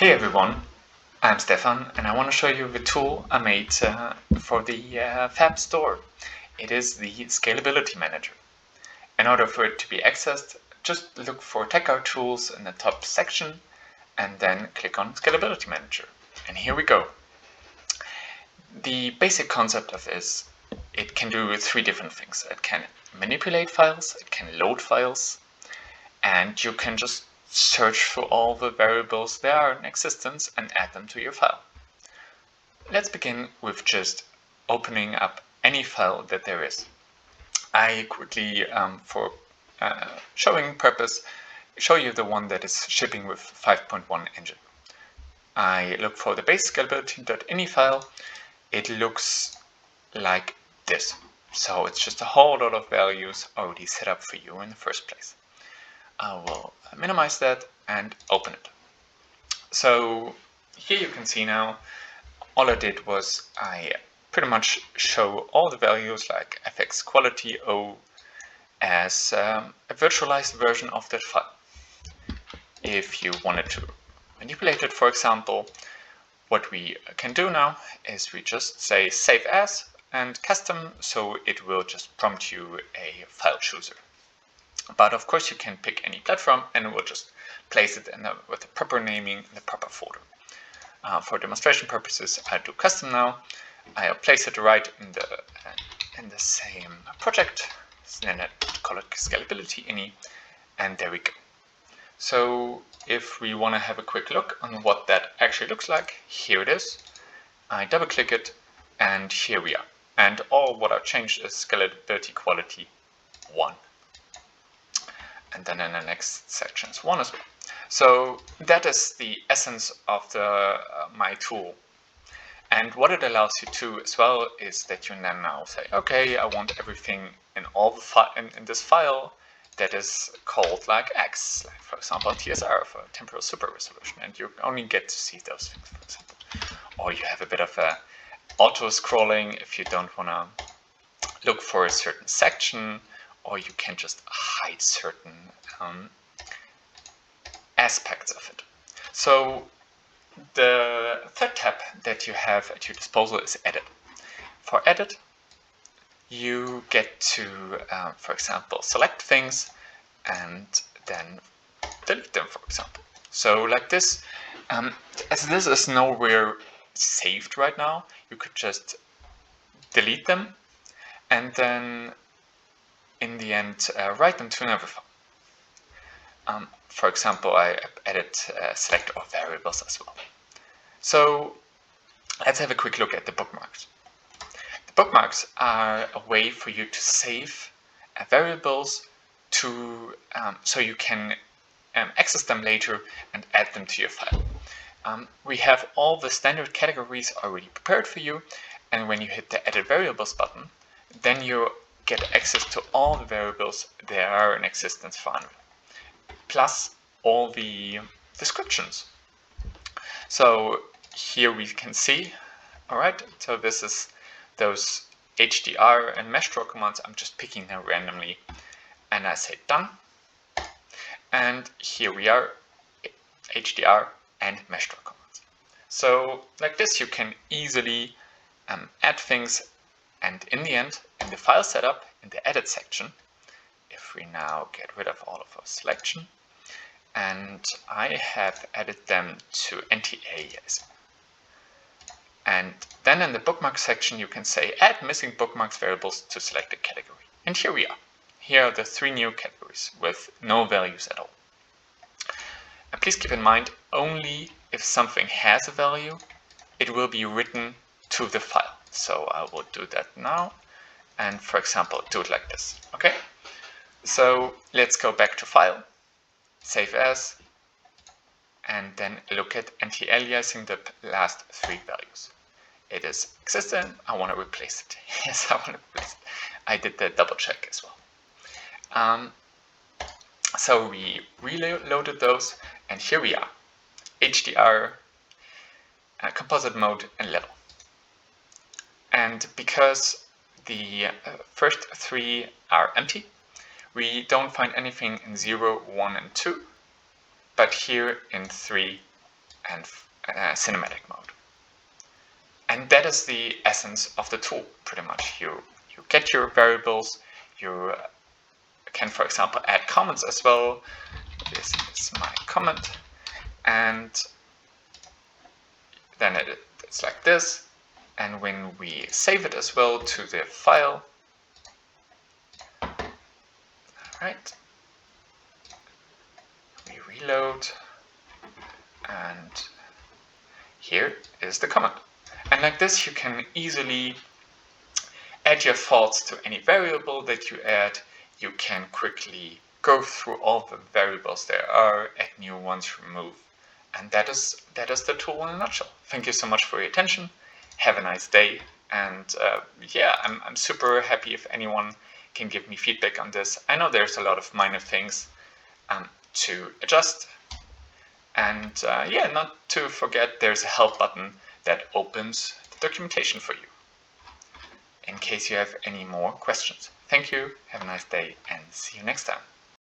Hey everyone, I'm Stefan and I want to show you the tool I made for the Fab store. It is the Scalability Manager. In order for it to be accessed, just look for Checkout Tools in the top section and then click on Scalability Manager. And here we go. The basic concept of this, it can do three different things. It can manipulate files, it can load files, and you can just search for all the variables there are in existence and add them to your file. Let's begin with just opening up any file that there is. I quickly, for showing purpose, show you the one that is shipping with 5.1 engine. I look for the base scalability.ini file. It looks like this. So it's just a whole lot of values already set up for you in the first place. I will minimize that and open it. So here you can see now, all I did was I pretty much show all the values like fx quality O as a virtualized version of that file. If you wanted to manipulate it, for example, what we can do now is we just say save as and custom, so it will just prompt you a file chooser. But of course you can pick any platform and it will just place it with the proper naming in the proper folder. For demonstration purposes, I do custom now. I'll place it right in the same project. Then I call it Scalability Ini, and there we go. So if we want to have a quick look on what that actually looks like, here it is. I double click it, and here we are. And all what I've changed is Scalability Quality 1. And then in the next section is 1 as well. So that is the essence of my tool. And what it allows you to as well is that you then now say, okay, I want everything in all the in this file that is called like X, like for example TSR for temporal super resolution, and you only get to see those things, for example. Or you have a bit of a auto scrolling if you don't want to look for a certain section, or you can just hide certain aspects of it. So the third tab that you have at your disposal is Edit. For Edit, you get to, for example, select things and then delete them, for example. So like this, as this is nowhere saved right now, you could just delete them and then in the end write them to another file. For example, I added select all variables as well. So let's have a quick look at the bookmarks. The bookmarks are a way for you to save variables to so you can access them later and add them to your file. We have all the standard categories already prepared for you, and when you hit the Edit Variables button, then you get access to all the variables that are in existence for Unreal, plus all the descriptions. So here we can see, all right, so this is those HDR and mesh draw commands. I'm just picking them randomly and I say done. And here we are, HDR and mesh draw commands. So like this, you can easily add things. And in the end, in the file setup, in the edit section, if we now get rid of all of our selection, and I have added them to NTA. And then in the bookmark section, you can say add missing bookmarks variables to selected category. And here we are. Here are the 3 new categories with no values at all. And please keep in mind, only if something has a value, it will be written to the file. So I will do that now, and for example, do it like this, okay? So let's go back to File, Save As, and then look at anti-aliasing the last 3 values. It is existent, I want to replace it. Yes, I want to replace it. I did the double check as well. So we reloaded those, and here we are, HDR, composite mode, and level. And because the first 3 are empty, we don't find anything in 0, 1, and 2, but here in 3 and cinematic mode. And that is the essence of the tool, pretty much. You get your variables, you can, for example, add comments as well. This is my comment, and then it's like this. And when we save it as well to the file, right, we reload, and here is the comment. And like this, you can easily add your thoughts to any variable that you add. You can quickly go through all the variables there are, add new ones, remove. And that is the tool in a nutshell. Thank you so much for your attention. Have a nice day. And yeah, I'm super happy if anyone can give me feedback on this. I know there's a lot of minor things to adjust. And yeah, not to forget, there's a help button that opens the documentation for you in case you have any more questions. Thank you, have a nice day, and see you next time.